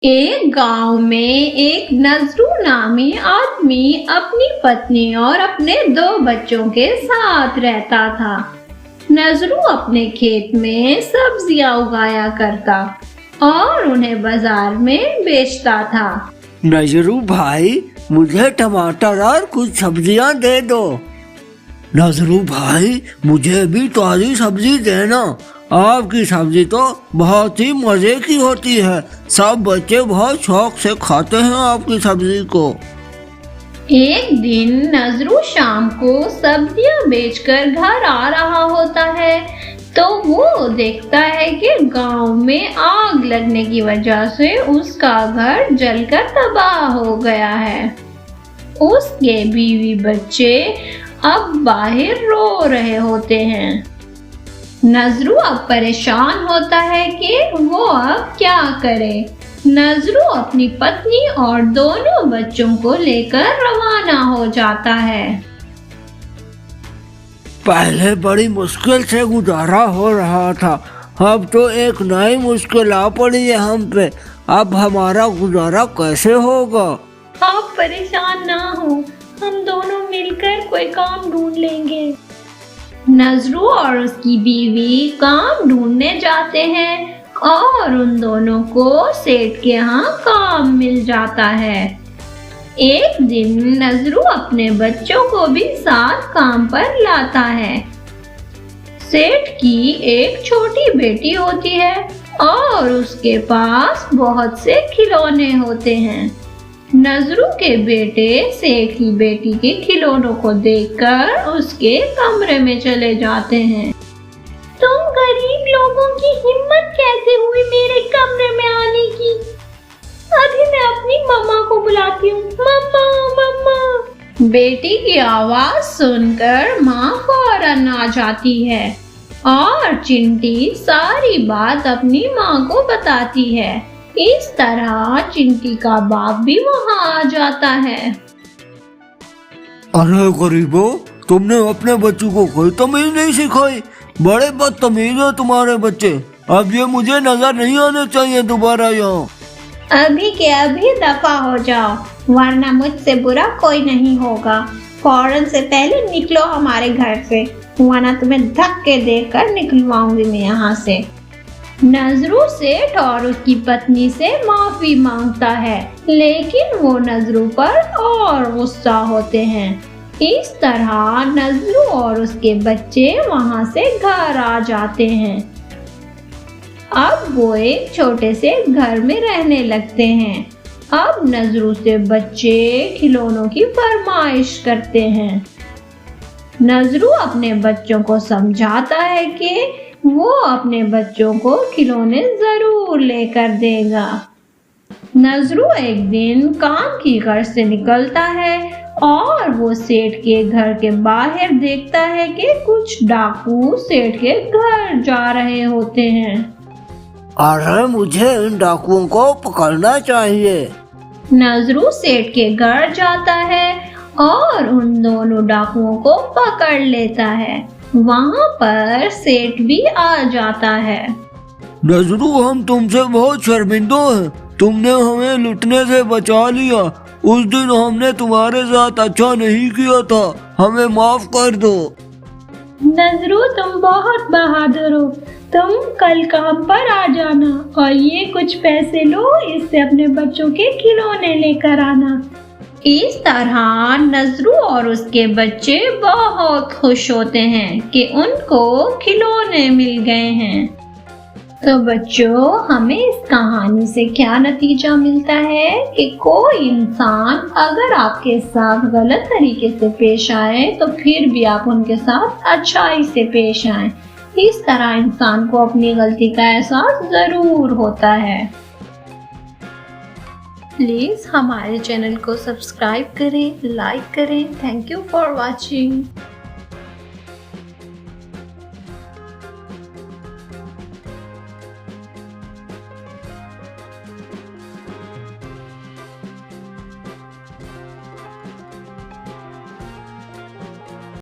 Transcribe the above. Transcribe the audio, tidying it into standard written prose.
एक गांव में एक नजरू नामी आदमी अपनी पत्नी और अपने 2 बच्चों के साथ रहता था। नजरू अपने खेत में सब्जियां उगाया करता और उन्हें बाजार में बेचता था। नजरू भाई, मुझे टमाटर और कुछ सब्जियां दे दो। नजरू भाई, मुझे भी ताजी सब्जी देना। आपकी सब्जी तो बहुत ही मजे की होती है। सब बच्चे बहुत शौक से खाते हैं आपकी सब्जी को। एक दिन नजरू शाम को सब्जियां बेचकर घर आ रहा होता है तो वो देखता है कि गांव में आग लगने की वजह से उसका घर जलकर तबाह हो गया है। उसके बीवी बच्चे अब बाहर रो रहे होते हैं। नजरू अब परेशान होता है कि वो अब क्या करे। नजरू अपनी पत्नी और दोनों बच्चों को लेकर रवाना हो जाता है। पहले बड़ी मुश्किल से गुजारा हो रहा था, अब तो एक नई मुश्किल आ पड़ी है हम पे। अब हमारा गुजारा कैसे होगा? आप परेशान ना हो, हम दोनों मिलकर कोई काम ढूंढ लेंगे। नजरू और उसकी बीवी काम ढूंढने जाते हैं और उन दोनों को सेठ के यहाँ काम मिल जाता है। एक दिन नजरू अपने बच्चों को भी साथ काम पर लाता है। सेठ की एक छोटी बेटी होती है और उसके पास बहुत से खिलौने होते हैं। नजरू के बेटे सेठ की बेटी के खिलौनों को देखकर उसके कमरे में चले जाते हैं। तुम गरीब लोगों की हिम्मत कैसे हुई मेरे कमरे में आने की? अभी मैं अपनी मम्मा को बुलाती हूँ। मम्मा मम्मा। बेटी की आवाज सुनकर माँ फौरन आ जाती है और चिंटी सारी बात अपनी माँ को बताती है। इस तरह चिंटी का बाप भी वहाँ आ जाता है। अरे गरीबो, तुमने अपने बच्चों को कोई तमीज नहीं सिखाई। बड़े बदतमीज हैं तुम्हारे बच्चे। अब ये मुझे नजर नहीं आने चाहिए दोबारा यहाँ। अभी के अभी दफा हो जाओ, वरना मुझसे बुरा कोई नहीं होगा। फौरन से पहले निकलो हमारे घर से, वरना तुम्हें धक्के देकर निकलवाऊंगी मैं यहाँ से। नजरू सेठ और उसकी पत्नी से माफी मांगता है, लेकिन वो नजरू पर और गुस्सा होते हैं। इस तरह नजरू और उसके बच्चे वहाँ से घर आ जाते हैं। अब वो एक छोटे से घर में रहने लगते हैं। अब नजरू से बच्चे खिलौनों की फरमाइश करते हैं। नजरू अपने बच्चों को समझाता है कि वो अपने बच्चों को खिलौने जरूर लेकर देगा। नजरू एक दिन काम की गर्ज से निकलता है और वो सेठ के घर के बाहर देखता है कि कुछ डाकू सेठ के घर जा रहे होते हैं। अरे मुझे इन डाकुओं को पकड़ना चाहिए। नजरू सेठ के घर जाता है और उन दोनों डाकुओं को पकड़ लेता है। वहाँ पर सेठ भी आ जाता है। नजरू, हम तुमसे बहुत शर्मिंदा हैं। तुमने हमें लुटने से बचा लिया। उस दिन हमने तुम्हारे साथ अच्छा नहीं किया था, हमें माफ कर दो। नजरू, तुम बहुत बहादुर हो। तुम कल काम पर आ जाना और ये कुछ पैसे लो, इससे अपने बच्चों के खिलौने लेकर आना। इस तरह नजरू और उसके बच्चे बहुत खुश होते हैं कि उनको खिलौने मिल गए हैं। तो बच्चों, हमें इस कहानी से क्या नतीजा मिलता है कि कोई इंसान अगर आपके साथ गलत तरीके से पेश आए तो फिर भी आप उनके साथ अच्छाई से पेश आए। इस तरह इंसान को अपनी गलती का एहसास जरूर होता है। प्लीज़ हमारे चैनल को सब्सक्राइब करें, लाइक करें। Thank you for watching.